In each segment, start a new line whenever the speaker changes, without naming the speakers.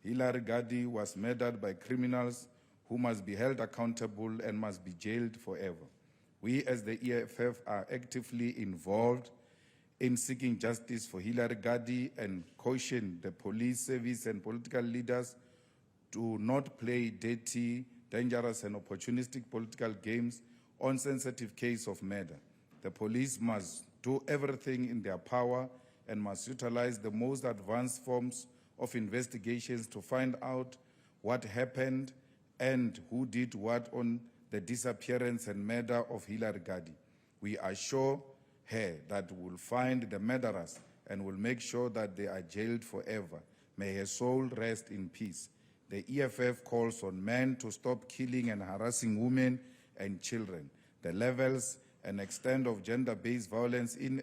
Hilary Gadi was murdered by criminals who must be held accountable and must be jailed forever. We as the EFF are actively involved in seeking justice for Hilary Gadi and caution the police service and political leaders to not play dirty, dangerous and opportunistic political games on sensitive case of murder. The police must do everything in their power and must utilize the most advanced forms of investigations to find out what happened and who did what on the disappearance and murder of Hilary Gadi. We assure her that we'll find the murderers and will make sure that they are jailed forever. May her soul rest in peace. The EFF calls on men to stop killing and harassing women and children. The levels and extent of gender-based violence in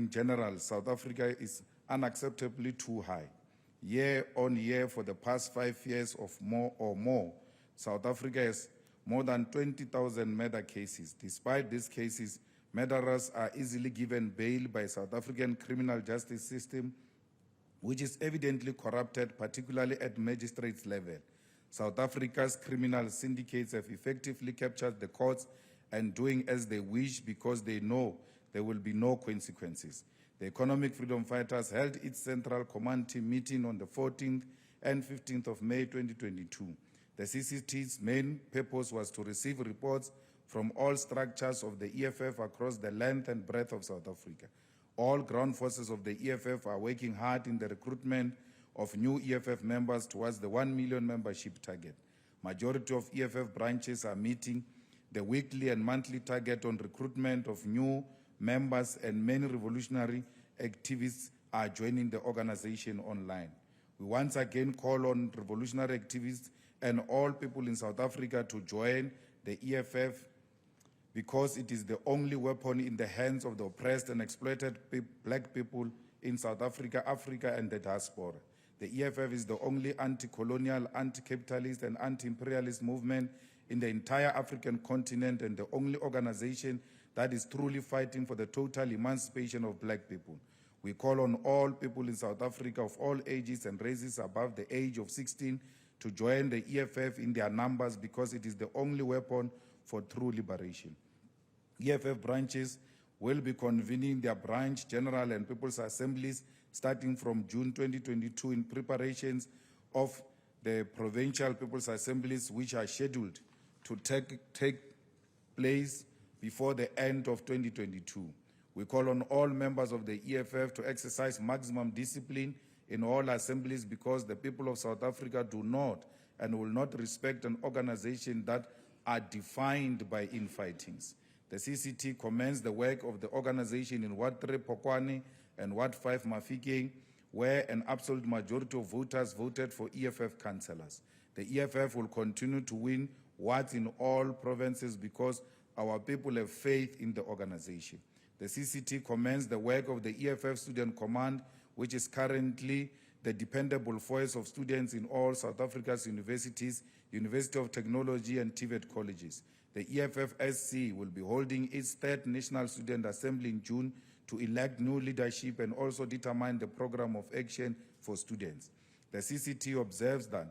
general, South Africa is unacceptably too high. Year on year for the past 5 years or more, South Africa has more than 20,000 murder cases. Despite these cases, murderers are easily given bail by South African criminal justice system, which is evidently corrupted, particularly at magistrates level. South Africa's criminal syndicates have effectively captured the courts and doing as they wish because they know there will be no consequences. The Economic Freedom Fighters held its Central Command Team meeting on the 14th and 15th of May 2022. The CCT's main purpose was to receive reports from all structures of the EFF across the length and breadth of South Africa. All ground forces of the EFF are working hard in the recruitment of new EFF members towards the 1 million membership target. Majority of EFF branches are meeting the weekly and monthly target on recruitment of new members, and many revolutionary activists are joining the organization online. We once again call on revolutionary activists and all people in South Africa to join the EFF because it is the only weapon in the hands of the oppressed and exploited black people in South Africa, Africa, and the diaspora. The EFF is the only anti-colonial, anti-capitalist, and anti-imperialist movement in the entire African continent and the only organization that is truly fighting for the total emancipation of black people. We call on all people in South Africa of all ages and races above the age of 16 to join the EFF in their numbers because it is the only weapon for true liberation. EFF branches will be convening their branch, general, and people's assemblies starting from June 2022 in preparations of the provincial people's assemblies, which are scheduled to take place before the end of 2022. We call on all members of the EFF to exercise maximum discipline in all assemblies because the people of South Africa do not and will not respect an organization that are defined by infightings. The CCT commends the work of the organization in Ward 3 Polokwane and Ward 5 Mafikeng, where an absolute majority of voters voted for EFF councillors. The EFF will continue to win wards in all provinces because our people have faith in the organization. The CCT commends the work of the EFF Student Command, which is currently the dependable voice of students in all South Africa's universities, University of Technology and TVET colleges. The EFF-SC will be holding its third National Student Assembly in June to elect new leadership and also determine the program of action for students. The CCT observes that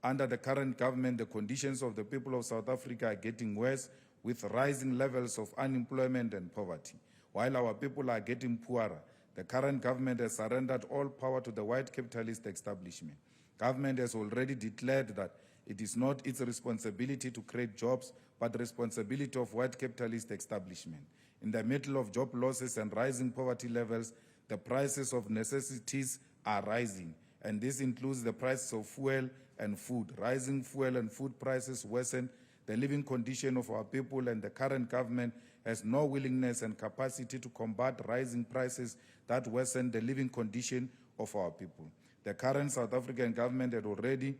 under the current government, the conditions of the people of South Africa are getting worse with rising levels of unemployment and poverty. While our people are getting poorer, the current government has surrendered all power to the white capitalist establishment. Government has already declared that it is not its responsibility to create jobs, but the responsibility of white capitalist establishment. In the middle of job losses and rising poverty levels, the prices of necessities are rising, and this includes the prices of fuel and food. Rising fuel and food prices worsen the living condition of our people, and the current government has no willingness and capacity to combat rising prices that worsen the living condition of our people. The current South African government had already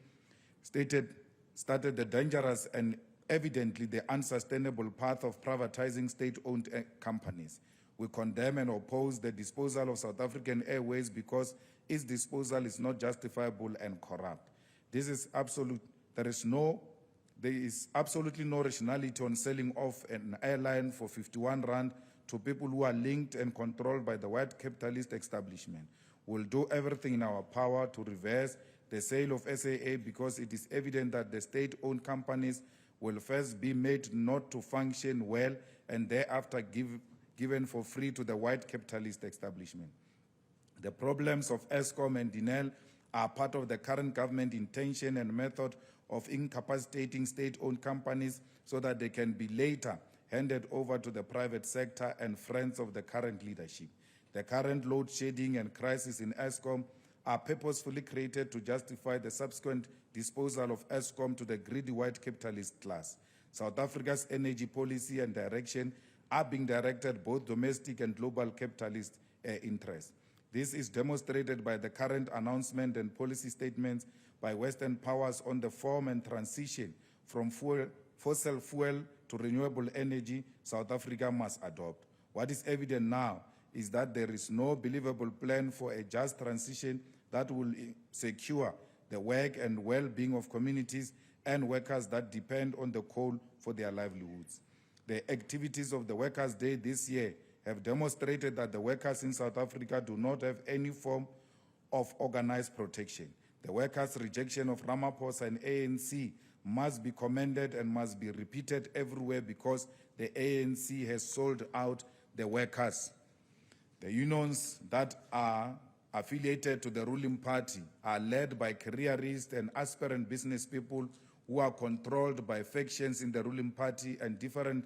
started the dangerous and evidently the unsustainable path of privatizing state-owned companies. We condemn and oppose the disposal of South African Airways because its disposal is not justifiable and corrupt. This is absolute. There is absolutely no rationality on selling off an airline for 51 rand to people who are linked and controlled by the white capitalist establishment. We'll do everything in our power to reverse the sale of SAA because it is evident that the state-owned companies will first be made not to function well and thereafter given for free to the white capitalist establishment. The problems of Eskom and Denel are part of the current government intention and method of incapacitating state-owned companies so that they can be later handed over to the private sector and friends of the current leadership. The current load shedding and crisis in Eskom are purposefully created to justify the subsequent disposal of Eskom to the greedy white capitalist class. South Africa's energy policy and direction are being directed both domestic and global capitalist interests. This is demonstrated by the current announcement and policy statements by Western powers on the form and transition from fossil fuel to renewable energy South Africa must adopt. What is evident now is that there is no believable plan for a just transition that will secure the work and well-being of communities and workers that depend on the coal for their livelihoods. The activities of the Workers' Day this year have demonstrated that the workers in South Africa do not have any form of organized protection. The workers' rejection of Ramaphosa and ANC must be commended and must be repeated everywhere because the ANC has sold out the workers. The unions that are affiliated to the ruling party are led by careerist and aspirant business people who are controlled by factions in the ruling party and different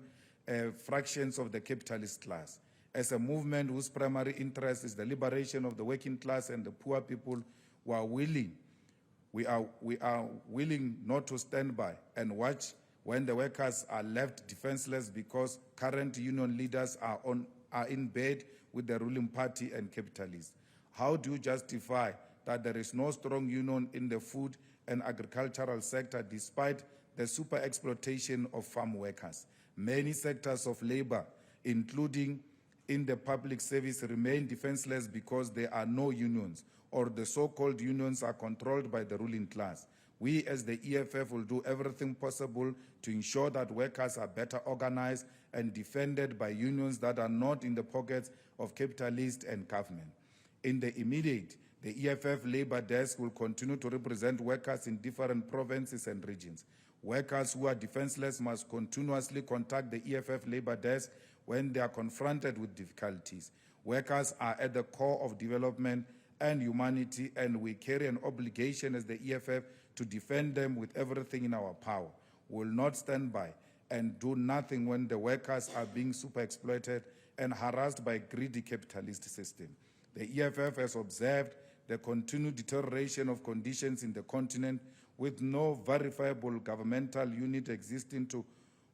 fractions of the capitalist class. As a movement whose primary interest is the liberation of the working class and the poor people, we are willing not to stand by and watch when the workers are left defenseless because current union leaders are in bed with the ruling party and capitalists. How do you justify that there is no strong union in the food and agricultural sector despite the super exploitation of farm workers? Many sectors of labor, including in the public service, remain defenseless because there are no unions, or the so-called unions are controlled by the ruling class. We as the EFF will do everything possible to ensure that workers are better organized and defended by unions that are not in the pockets of capitalists and government. In the immediate, the EFF labor desk will continue to represent workers in different provinces and regions. Workers who are defenseless must continuously contact the EFF labor desk when they are confronted with difficulties. Workers are at the core of development and humanity, and we carry an obligation as the EFF to defend them with everything in our power. We will not stand by and do nothing when the workers are being super exploited and harassed by a greedy capitalist system. The EFF has observed the continued deterioration of conditions in the continent with no verifiable governmental unit existing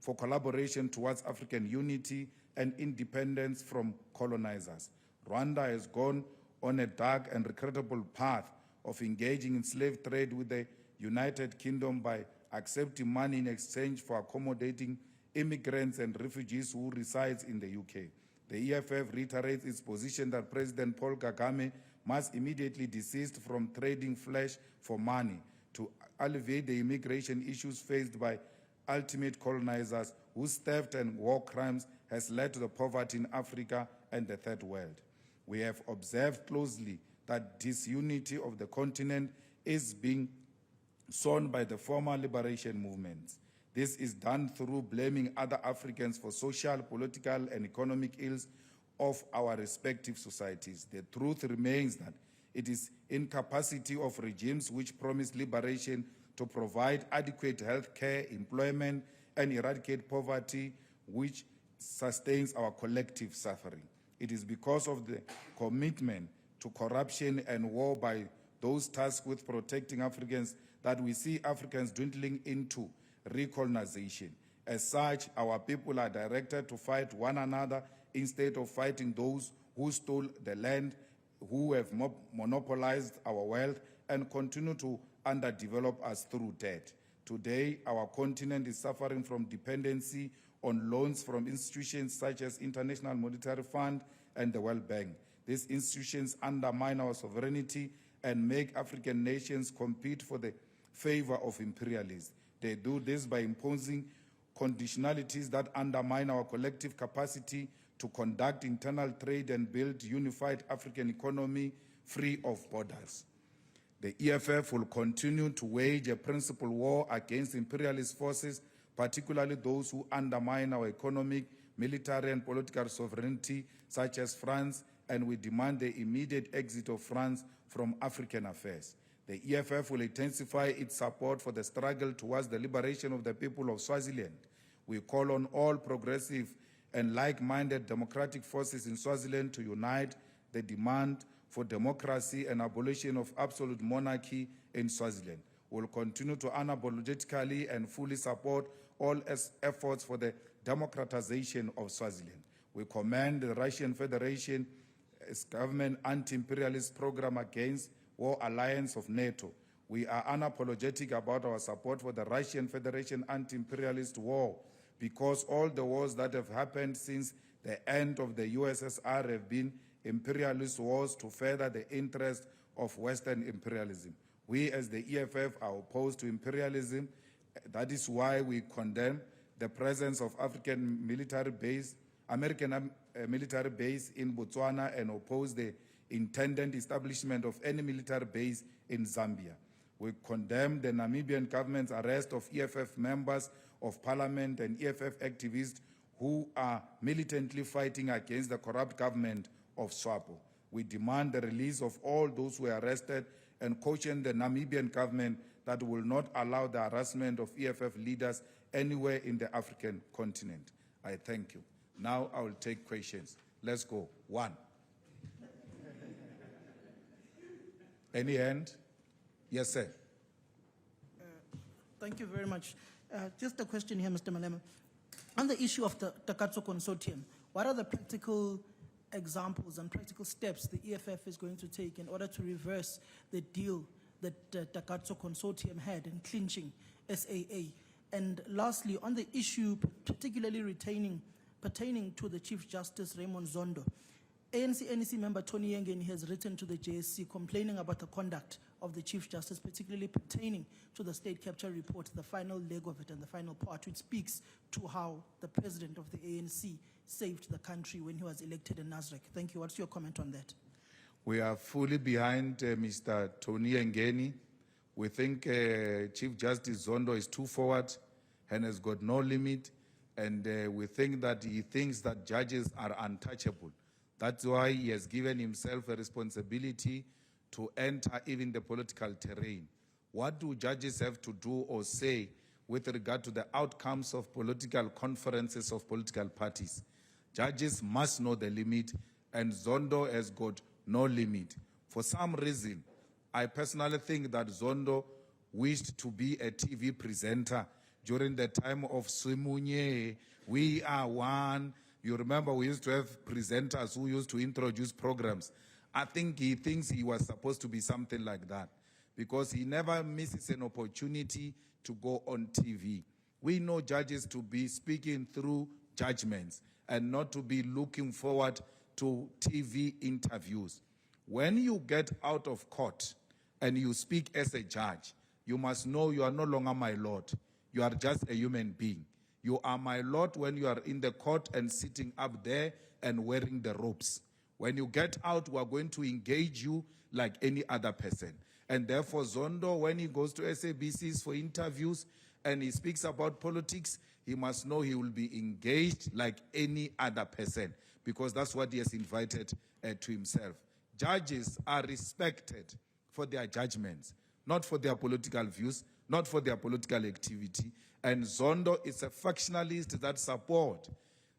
for collaboration towards African unity and independence from colonizers. Rwanda has gone on a dark and regrettable path of engaging in slave trade with the United Kingdom by accepting money in exchange for accommodating immigrants and refugees who reside in the UK. The EFF reiterates its position that President Paul Kagame must immediately desist from trading flesh for money to alleviate the immigration issues faced by ultimate colonizers whose theft and war crimes has led to the poverty in Africa and the third world. We have observed closely that disunity of the continent is being sown by the former liberation movements. This is done through blaming other Africans for social, political, and economic ills of our respective societies. The truth remains that it is incapacity of regimes which promise liberation to provide adequate health care, employment, and eradicate poverty which sustains our collective suffering. It is because of the commitment to corruption and war by those tasked with protecting Africans that we see Africans dwindling into recolonization. As such, our people are directed to fight one another instead of fighting those who stole the land, who have monopolized our wealth, and continue to underdevelop us through debt. Today, our continent is suffering from dependency on loans from institutions such as International Monetary Fund and the World Bank. These institutions undermine our sovereignty and make African nations compete for the favor of imperialists. They do this by imposing conditionalities that undermine our collective capacity to conduct internal trade and build unified African economy free of borders. The EFF will continue to wage a principled war against imperialist forces, particularly those who undermine our economic, military, and political sovereignty, such as France, and we demand the immediate exit of France from African affairs. The EFF will intensify its support for the struggle towards the liberation of the people of Swaziland. We call on all progressive and like-minded democratic forces in Swaziland to unite the demand for democracy and abolition of absolute monarchy in Swaziland. We will continue to unapologetically and fully support all efforts for the democratization of Swaziland. We commend the Russian Federation's government anti-imperialist program against War Alliance of NATO. We are unapologetic about our support for the Russian Federation anti-imperialist war because all the wars that have happened since the end of the USSR have been imperialist wars to further the interest of Western imperialism. We as the EFF are opposed to imperialism. That is why we condemn the presence of American military base in Botswana and oppose the intended establishment of any military base in Zambia. We condemn the Namibian government's arrest of EFF members of parliament and EFF activists who are militantly fighting against the corrupt government of SWAPO. We demand the release of all those who were arrested and caution the Namibian government that will not allow the harassment of EFF leaders anywhere in the African continent. I thank you. Now I will take questions. Let's go. One. Any hand? Yes, sir.
Thank you very much. Just a question here, Mr. Malema. On the issue of the Takatso Consortium, what are the practical examples and practical steps the EFF is going to take in order to reverse the deal that the Takatso Consortium had in clinching SAA? And lastly, on the issue particularly pertaining to the Chief Justice Raymond Zondo, ANC member Tony Yengeni has written to the JSC complaining about the conduct of the Chief Justice, particularly pertaining to the state capture report, the final leg of it and the final part, which speaks to how the president of the ANC saved the country when he was elected in Nasrec. Thank you. What's your comment on that?
We are fully behind Mr. Tony Yengeni. We think Chief Justice Zondo is too forward and has got no limit, and we think that he thinks that judges are untouchable. That's why he has given himself a responsibility to enter even the political terrain. What do judges have to do or say with regard to the outcomes of political conferences of political parties? Judges must know the limit, and Zondo has got no limit. For some reason, I personally think that Zondo wished to be a TV presenter during the time of Simunye. We are one. You remember we used to have presenters who used to introduce programs. I think he thinks he was supposed to be something like that because he never misses an opportunity to go on TV. We know judges to be speaking through judgments and not to be looking forward to TV interviews. When you get out of court and you speak as a judge, you must know you are no longer my lord. You are just a human being. You are my lord when you are in the court and sitting up there and wearing the robes. When you get out, we are going to engage you like any other person. And therefore, Zondo, when he goes to SABCs for interviews and he speaks about politics, he must know he will be engaged like any other person because that's what he has invited to himself. Judges are respected for their judgments, not for their political views, not for their political activity. And Zondo is a factionalist that supports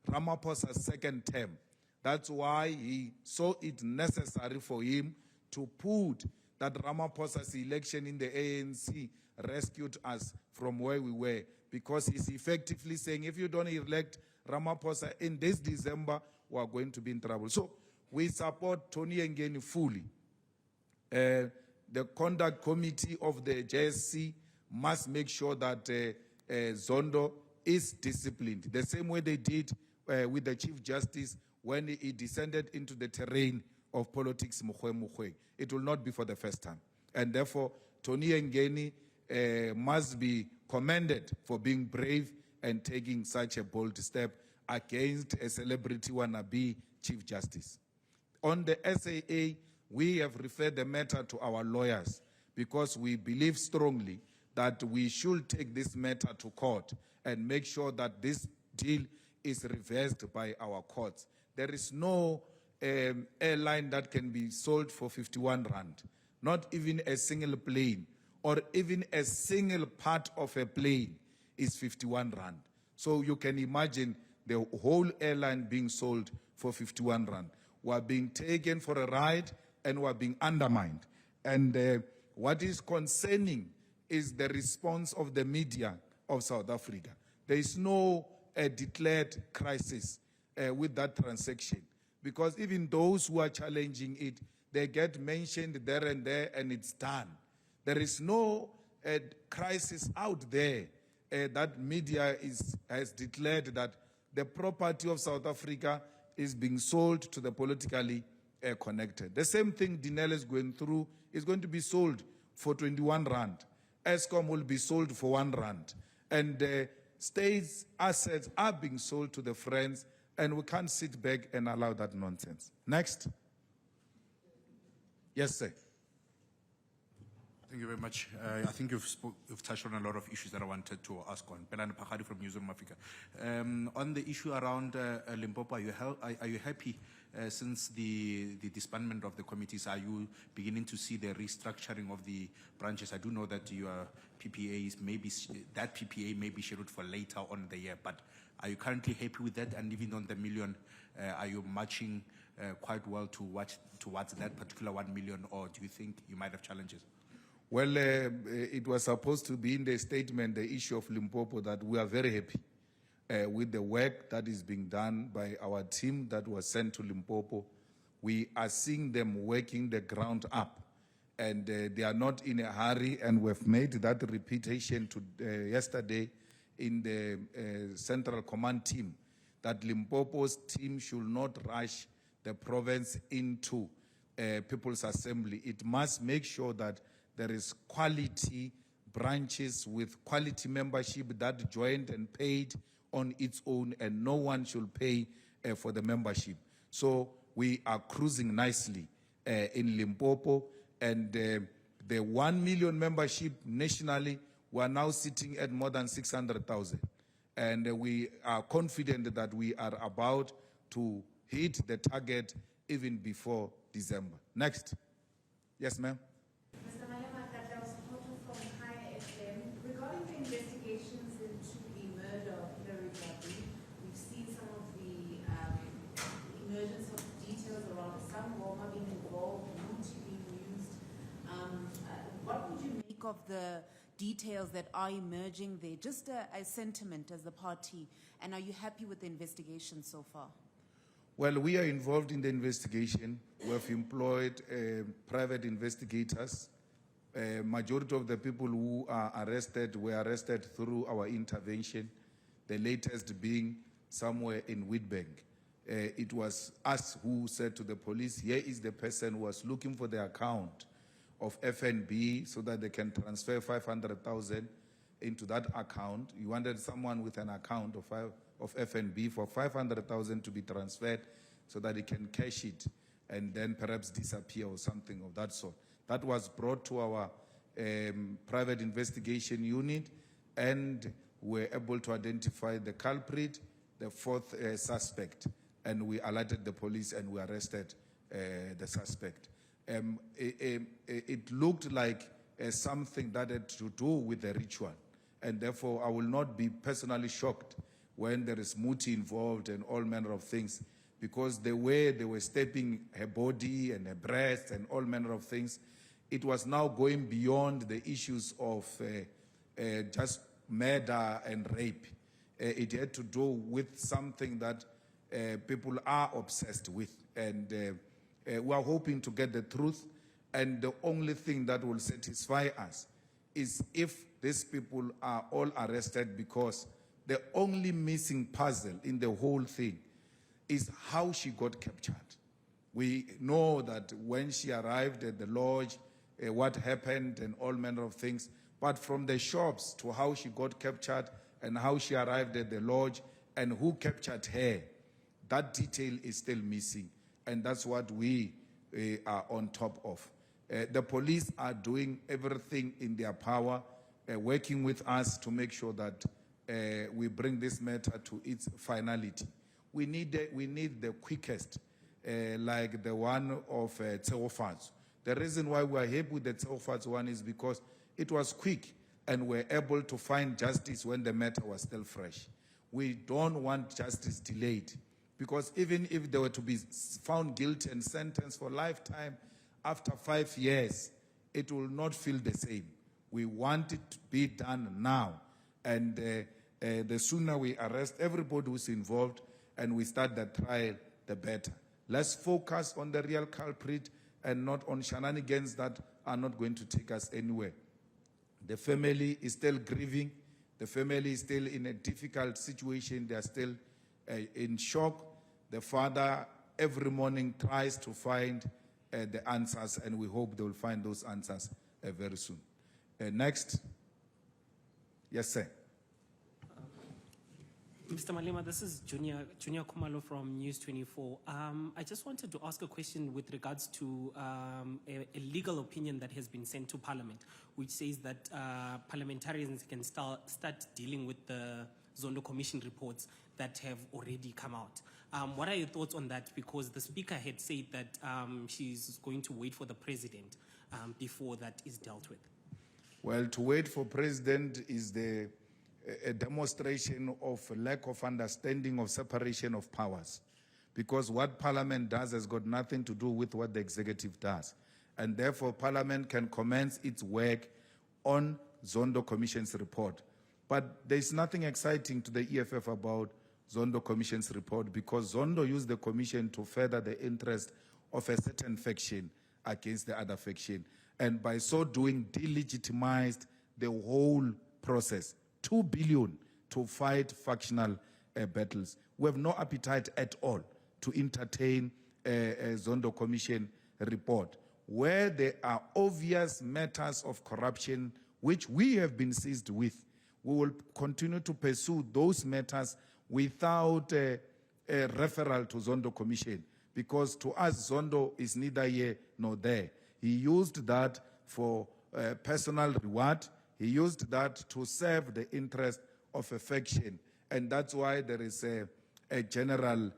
Ramaphosa's second term. That's why he saw it necessary for him to put that Ramaphosa's election in the ANC rescued us from where we were, because he's effectively saying, if you don't elect Ramaphosa in this December, we are going to be in trouble. So we support Tony Yengeni fully. The conduct committee of the JSC must make sure that Zondo is disciplined, the same way they did with the Chief Justice when he descended into the terrain of politics. It will not be for the first time. And therefore, Tony Yengeni must be commended for being brave and taking such a bold step against a celebrity wannabe Chief Justice. On the SAA, We have referred the matter to our lawyers because we believe strongly that we should take this matter to court and make sure that this deal is reversed by our courts. There is no airline that can be sold for 51 rand, not even a single plane or even a single part of a plane is 51 rand. So you can imagine the whole airline being sold for 51 rand. We are being taken for a ride and we are being undermined. And what is concerning is the response of the media of South Africa. There is no declared crisis with that transaction, because even those who are challenging it, they get mentioned there and there and it's done. There is no crisis out there that media has declared that the property of South Africa is being sold to the politically connected. The same thing Dinel is going through is going to be sold for 21 rand. Eskom will be sold for 1 rand. And states' assets are being sold to the friends, and we can't sit back and allow that nonsense. Next. Yes, sir.
Thank you very much. I think you've touched on a lot of issues that I wanted to ask on. Pelani Pakhadi from Newsroom Africa. On the issue around Limpopo, are you happy since the disbandment of the committees? Are you beginning to see the restructuring of the branches? I do know that your PPA PPA may be scheduled for later on in the year, but are you currently happy with that? And even on the million, are you marching quite well towards that particular 1 million, or do you think you might have challenges?
Well, it was supposed to be in the statement, the issue of Limpopo, that we are very happy with the work that is being done by our team that was sent to Limpopo. We are seeing them working the ground up, and they are not in a hurry, and we've made that repetition yesterday in the Central Command team, that Limpopo's team should not rush the province into People's Assembly. It must make sure that there is quality branches with quality membership that joined and paid on its own, and no one should pay for the membership. So we are cruising nicely in Limpopo, and the 1 million membership nationally, we are now sitting at more than 600,000. And we are confident that we are about to hit the target even before December. Next. Yes, ma'am.
Of the details that are emerging there, just a sentiment as the party, and are you happy with the investigation so far?
Well, we are involved in the investigation. We have employed private investigators. Majority of the people who are arrested were arrested through our intervention, the latest being somewhere in Witbank. It was us who said to the police, here is the person who was looking for the account of FNB so that they can transfer 500,000 into that account. You wanted someone with an account of FNB for 500,000 to be transferred so that he can cash it and then perhaps disappear or something of that sort. That was brought to our private investigation unit, and we were able to identify the culprit, the fourth suspect, and we alerted the police and we arrested the suspect. It looked like something that had to do with the ritual, and therefore I will not be personally shocked when there is muti involved and all manner of things, because the way they were stepping her body and her breast and all manner of things, it was now going beyond the issues of just murder and rape. It had to do with something that people are obsessed with, and we are hoping to get the truth, and the only thing that will satisfy us is if these people are all arrested, because the only missing puzzle in the whole thing is how she got captured. We know that when she arrived at the lodge, what happened and all manner of things, but from the shops to how she got captured and how she arrived at the lodge and who captured her, that detail is still missing. And that's what we are on top of. The police are doing everything in their power, working with us to make sure that we bring this matter to its finality. We need the quickest, like the one of Tseofats. The reason why we are happy with the Tseofats one is because it was quick and we're able to find justice when the matter was still fresh. We don't want justice delayed, because even if they were to be found guilty and sentenced for lifetime, after 5 years, it will not feel the same. We want it to be done now. And the sooner we arrest everybody who's involved and we start the trial, the better. Let's focus on the real culprit and not on shenanigans that are not going to take us anywhere. The family is still grieving. The family is still in a difficult situation. They are still in shock. The father every morning tries to find the answers, and we hope they will find those answers very soon. Next. Yes, sir.
Mr. Malema, this is Junior Kumalo from News 24. I just wanted to ask a question with regards to a legal opinion that has been sent to Parliament, which says that parliamentarians can start dealing with the Zondo Commission reports that have already come out. What are your thoughts on that? Because the Speaker had said that she's going to wait for the President before that is dealt with.
Well, to wait for President is a demonstration of lack of understanding of separation of powers, because what Parliament does has got nothing to do with what the executive does, and therefore Parliament can commence its work on Zondo Commission's report. But there's nothing exciting to the EFF about Zondo Commission's report, because Zondo used the Commission to further the interest of a certain faction against the other faction, and by so doing delegitimized the whole process. 2 billion to fight factional battles. We have no appetite at all to entertain a Zondo Commission report. Where there are obvious matters of corruption, which we have been seized with, we will continue to pursue those matters without a referral to Zondo Commission, because to us, Zondo is neither here nor there. He used that for personal reward. He used that to serve the interest of a faction, and that's why there is a general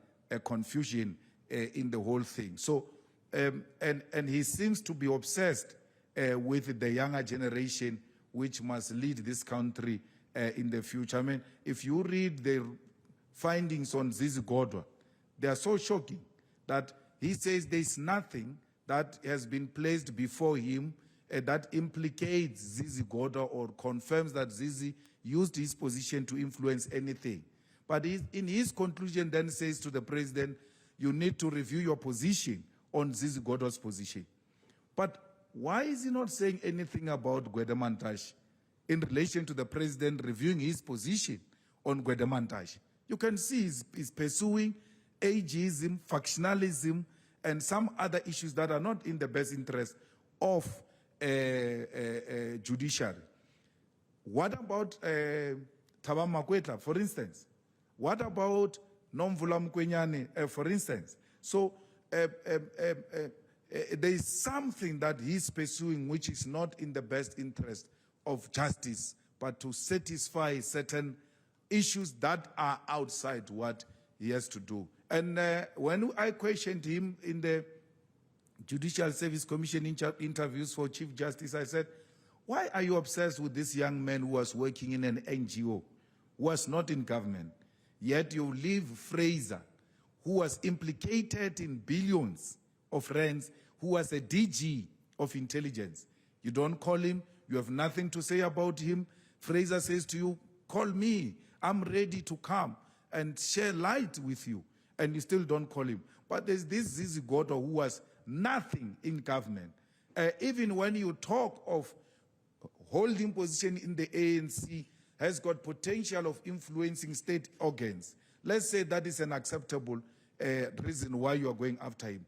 confusion in the whole thing. So, and he seems to be obsessed with the younger generation, which must lead this country in the future. I mean, if you read the findings on Zizi Kodwa, they are so shocking that he says there's nothing that has been placed before him that implicates Zizi Kodwa or confirms that Zizi used his position to influence anything. But in his conclusion then says to the President, you need to review your position on Zizi Kodwa's position. But why is he not saying anything about Gwedemantash in relation to the President reviewing his position on Gwedemantash? You can see he's pursuing ageism, factionalism, and some other issues that are not in the best interest of judiciary. What about Thaba Makwetla, for instance? What about Nomvula Mkwenyane, for instance? So there is something that he's pursuing which is not in the best interest of justice, but to satisfy certain issues that are outside what he has to do. And when I questioned him in the Judicial Service Commission interviews for Chief Justice, I said, why are you obsessed with this young man who was working in an NGO, who was not in government? Yet you leave Fraser, who was implicated in billions of rands, who was a DG of intelligence. You don't call him, you have nothing to say about him. Fraser says to you, call me, I'm ready to come and share light with you. And you still don't call him. But there's this Zizi Kodwa who was nothing in government. Even when you talk of holding position in the ANC, has got potential of influencing state organs. Let's say that is an acceptable reason why you are going after him.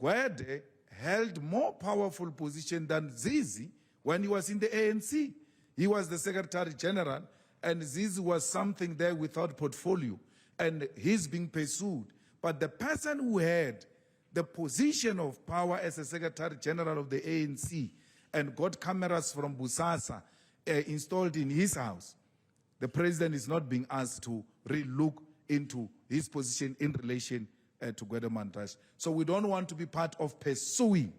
Gwede held more powerful position than Zizi when he was in the ANC. He was the Secretary General, and Zizi was something there without portfolio, and he's being pursued. But the person who had the position of power as a Secretary General of the ANC and got cameras from Busasa installed in his house, the president is not being asked to re-look into his position in relation to Gwede Mantashe. So we don't want to be part of pursuing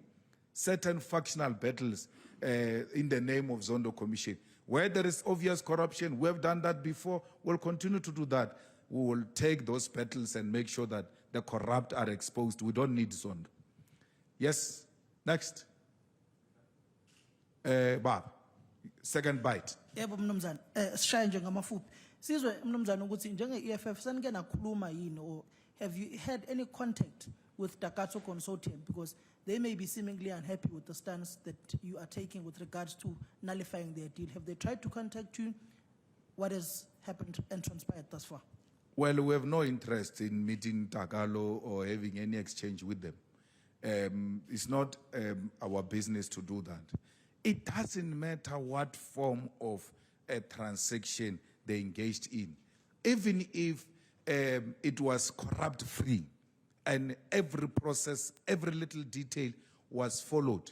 certain factional battles in the name of Zondo Commission. Where there is obvious corruption, we have done that before, we'll continue to do that. We will take those battles and make sure that the corrupt are exposed. We don't need Zondo. Yes, next. Bob, second bite.
Yebo mnumzane, sishaya nje ngamafuphi. Sizwe mnumzane ukuthi njenge EFF sanike nakhuluma yini, or have you had any contact with Takatso Consortium, because they may be seemingly unhappy with the stance that you are taking with regards to nullifying their deal. Have they tried to contact you? What has happened and transpired thus far?
Well, we have no interest in meeting Takalo or having any exchange with them. It's not our business to do that. It doesn't matter what form of a transaction they engaged in. Even if it was corrupt-free and every process, every little detail was followed,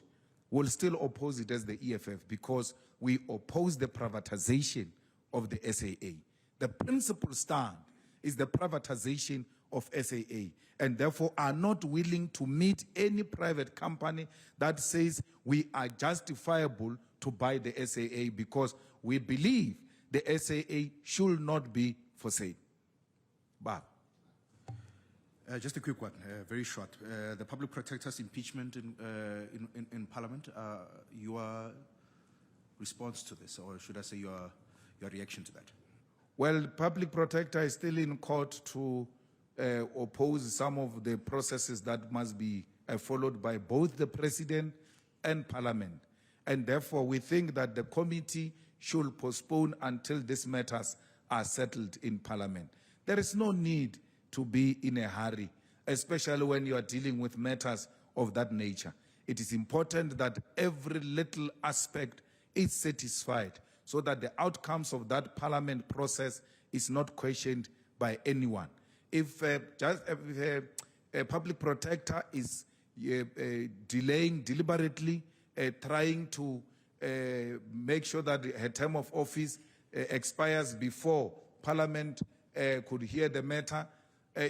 we'll still oppose it as the EFF because we oppose the privatization of the SAA. The principal stand is the privatization of SAA, and therefore are not willing to meet any private company that says we are justifiable to buy the SAA because we believe the SAA should not be for sale. Bob.
Just a quick one, very short. The public protector's impeachment in Parliament, your response to this, or should I say your reaction to that?
Well, the public protector is still in court to oppose some of the processes that must be followed by both the president and Parliament. And therefore, we think that the committee should postpone until these matters are settled in Parliament. There is no need to be in a hurry, especially when you are dealing with matters of that nature. It is important that every little aspect is satisfied so that the outcomes of that Parliament process is not questioned by anyone. If a public protector is delaying deliberately, trying to make sure that her term of office expires before Parliament could hear the matter,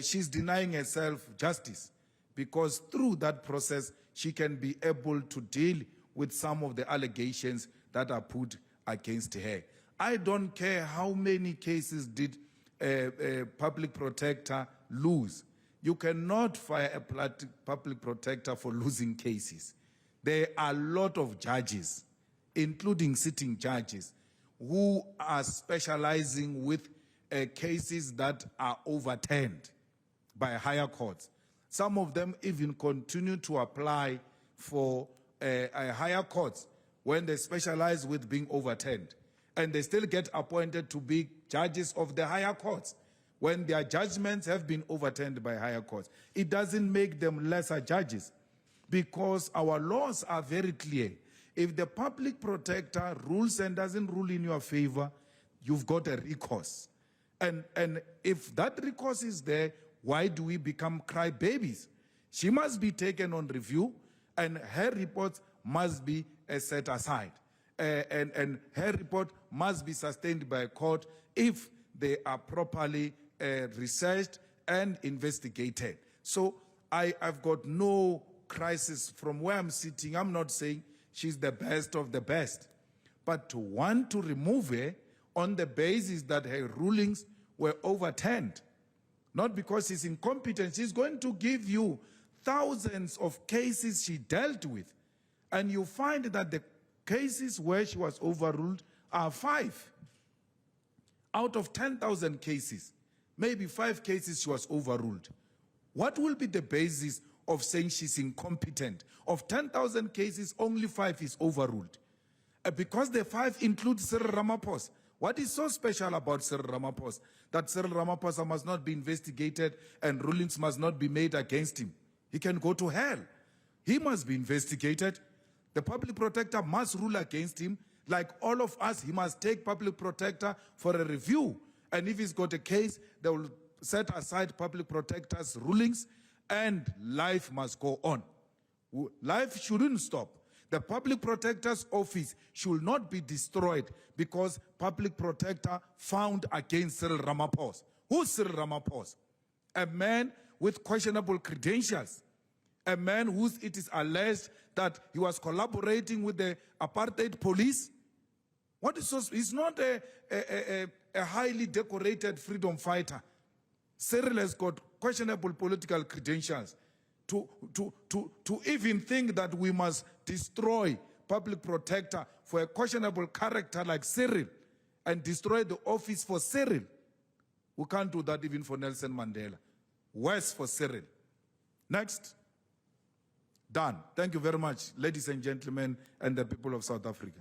she's denying herself justice, because through that process, she can be able to deal with some of the allegations that are put against her. I don't care how many cases did a public protector lose. You cannot fire a public protector for losing cases. There are a lot of judges, including sitting judges, who are specializing with cases that are overturned by higher courts. Some of them even continue to apply for a higher courts when they specialize with being overturned. And they still get appointed to be judges of the higher courts when their judgments have been overturned by higher courts. It doesn't make them lesser judges, because our laws are very clear. If the public protector rules and doesn't rule in your favor, you've got a recourse. And if that recourse is there, why do we become crybabies? She must be taken on review, and her reports must be set aside. And her report must be sustained by a court if they are properly researched and investigated. So I've got no crisis from where I'm sitting. I'm not saying she's the best of the best. But to want to remove her on the basis that her rulings were overturned, not because she's incompetent, she's going to give you thousands of cases she dealt with. And you find that the cases where she was overruled are 5. Out of 10,000 cases, maybe 5 cases she was overruled. What will be the basis of saying she's incompetent? Of 10,000 cases, only 5 is overruled. Because the 5 include Cyril Ramaphosa. What is so special about Cyril Ramaphosa? That Cyril Ramaphosa must not be investigated and rulings must not be made against him. He can go to hell. He must be investigated. The public protector must rule against him. Like all of us, he must take public protector for a review. And if he's got a case, they will set aside public protector's rulings and life must go on. Life shouldn't stop. The Public Protector's office should not be destroyed because Public Protector found against Cyril Ramaphosa. Who's Cyril Ramaphosa? A man with questionable credentials. A man whose it is alleged that he was collaborating with the apartheid police. What is so? He's not a highly decorated freedom fighter. Cyril has got questionable political credentials. To even think that we must destroy Public Protector for a questionable character like Cyril and destroy the office for Cyril. We can't do that even for Nelson Mandela. Worse for Cyril. Next. Done. Thank you very much, ladies and gentlemen, and the people of South Africa.